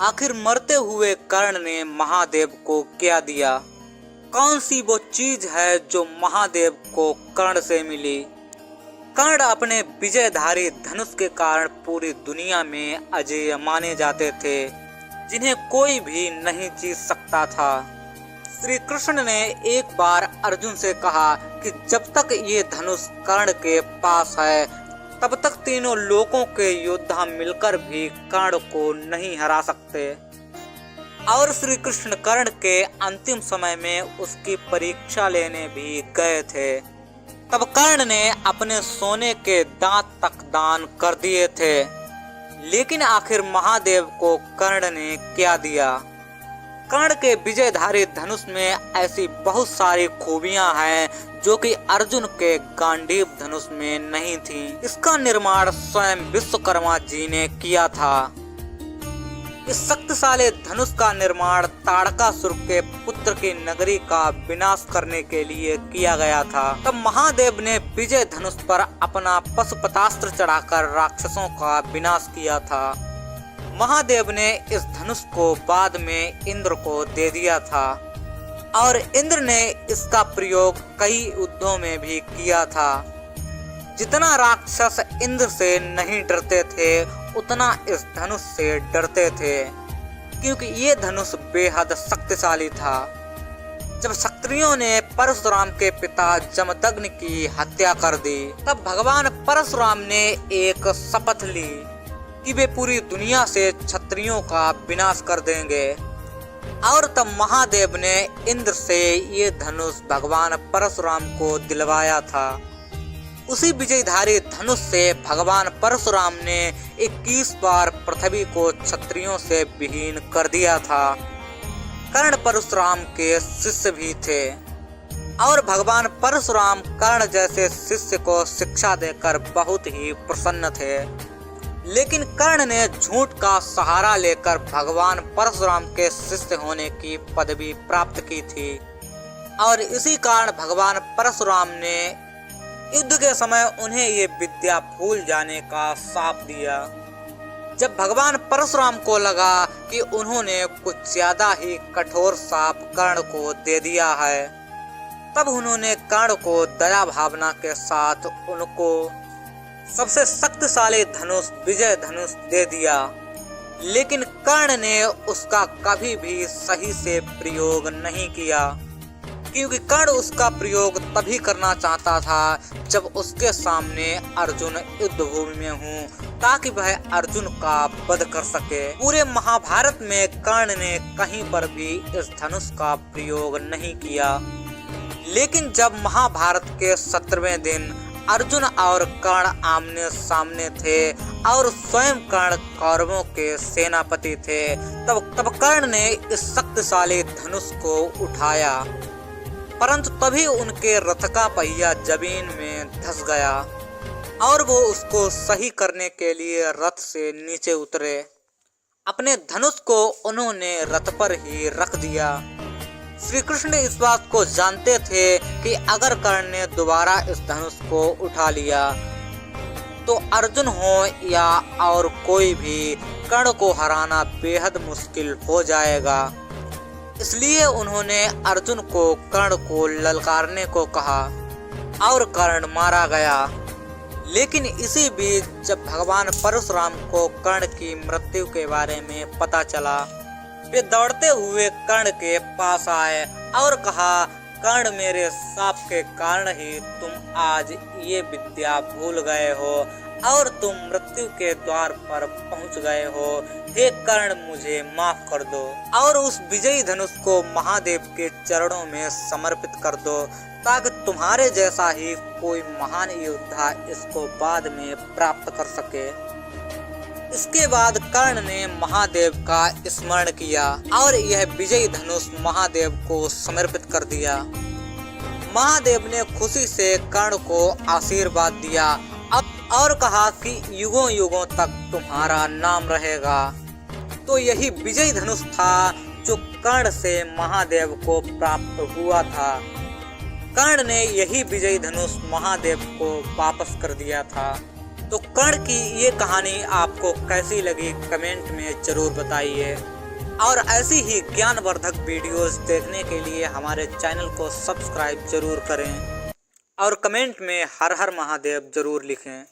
आखिर मरते हुए कर्ण ने महादेव को क्या दिया? कौन सी वो चीज है जो महादेव को कर्ण से मिली? कर्ण अपने विजयधारी धनुष के कारण पूरी दुनिया में अजेय माने जाते थे, जिन्हें कोई भी नहीं जीत सकता था। श्री कृष्ण ने एक बार अर्जुन से कहा कि जब तक ये धनुष कर्ण के पास है तब तक तीनों लोकों के योद्धा मिलकर भी कर्ण को नहीं हरा सकते। और श्री कृष्ण कर्ण के अंतिम समय में उसकी परीक्षा लेने भी गए थे। तब कर्ण ने अपने सोने के दांत तक दान कर दिए थे। लेकिन आखिर महादेव को कर्ण ने क्या दिया? कर्ण के विजयधारी धनुष में ऐसी बहुत सारी खूबियां हैं जो कि अर्जुन के गांडीव धनुष में नहीं थी। इसका निर्माण स्वयं विश्वकर्मा जी ने किया था। इस शक्तिशाली धनुष का निर्माण ताड़कासुर के पुत्र की नगरी का विनाश करने के लिए किया गया था। तब महादेव ने विजय धनुष पर अपना पशुपतास्त्र चढ़ाकर राक्षसों का विनाश किया था। महादेव ने इस धनुष को बाद में इंद्र को दे दिया था और इंद्र ने इसका प्रयोग कई युद्धों में भी किया था। जितना राक्षस इंद्र से नहीं डरते थे उतना इस धनुष से डरते थे, क्योंकि ये धनुष बेहद शक्तिशाली था। जब क्षत्रियों ने परशुराम के पिता जमदग्नि की हत्या कर दी, तब भगवान परशुराम ने एक शपथ ली कि वे पूरी दुनिया से क्षत्रियों का विनाश कर देंगे। और तब महादेव ने इंद्र से ये धनुष भगवान परशुराम को दिलवाया था। उसी विजयधारी धनुष से भगवान परशुराम ने 21 बार पृथ्वी को क्षत्रियों से विहीन कर दिया था। कर्ण परशुराम के शिष्य भी थे और भगवान परशुराम कर्ण जैसे शिष्य को शिक्षा देकर बहुत ही प्रसन्न थे। लेकिन कर्ण ने झूठ का सहारा लेकर भगवान परशुराम के शिष्य होने की पदवी प्राप्त की थी और इसी कारण भगवान परशुराम ने युद्ध के समय उन्हें ये विद्या भूल जाने का शाप दिया। जब भगवान परशुराम को लगा कि उन्होंने कुछ ज्यादा ही कठोर शाप कर्ण को दे दिया है, तब उन्होंने कर्ण को दया भावना के साथ उनको सबसे शक्तिशाली धनुष विजय धनुष दे दिया। लेकिन कर्ण ने उसका कभी भी सही से प्रयोग नहीं किया, क्योंकि कर्ण उसका प्रयोग तभी करना चाहता था जब उसके सामने अर्जुन युद्ध भूमि में हो, ताकि वह अर्जुन का वध कर सके। पूरे महाभारत में कर्ण ने कहीं पर भी इस धनुष का प्रयोग नहीं किया। लेकिन जब महाभारत के 17वें दिन अर्जुन और कर्ण आमने सामने थे और स्वयं कर्ण कौरवों के सेनापति थे, तब कर्ण ने इस शक्तिशाली धनुष को उठाया, परंतु तभी उनके रथ का पहिया जमीन में धंस गया और वो उसको सही करने के लिए रथ से नीचे उतरे। अपने धनुष को उन्होंने रथ पर ही रख दिया। श्री कृष्ण इस बात को जानते थे कि अगर कर्ण ने दोबारा इस धनुष को उठा लिया तो अर्जुन हो या और कोई भी कर्ण को हराना बेहद मुश्किल हो जाएगा। इसलिए उन्होंने अर्जुन को कर्ण को ललकारने को कहा और कर्ण मारा गया। लेकिन इसी बीच जब भगवान परशुराम को कर्ण की मृत्यु के बारे में पता चला, वे दौड़ते हुए कर्ण के पास आए और कहा, कर्ण मेरे शाप के कारण ही तुम आज ये विद्या भूल गए हो और तुम मृत्यु के द्वार पर पहुंच गए हो। हे कर्ण, मुझे माफ कर दो और उस विजयी धनुष को महादेव के चरणों में समर्पित कर दो, ताकि तुम्हारे जैसा ही कोई महान योद्धा इसको बाद में प्राप्त कर सके। इसके बाद कर्ण ने महादेव का स्मरण किया और यह विजयी धनुष महादेव को समर्पित कर दिया। महादेव ने खुशी से कर्ण को आशीर्वाद दिया और कहा कि युगों युगों तक तुम्हारा नाम रहेगा। तो यही विजयी धनुष था जो कर्ण से महादेव को प्राप्त हुआ था। कर्ण ने यही विजयी धनुष महादेव को वापस कर दिया था। तो कर्ण की ये कहानी आपको कैसी लगी कमेंट में जरूर बताइए। और ऐसी ही ज्ञानवर्धक वीडियोस देखने के लिए हमारे चैनल को सब्सक्राइब जरूर करें और कमेंट में हर हर महादेव जरूर लिखें।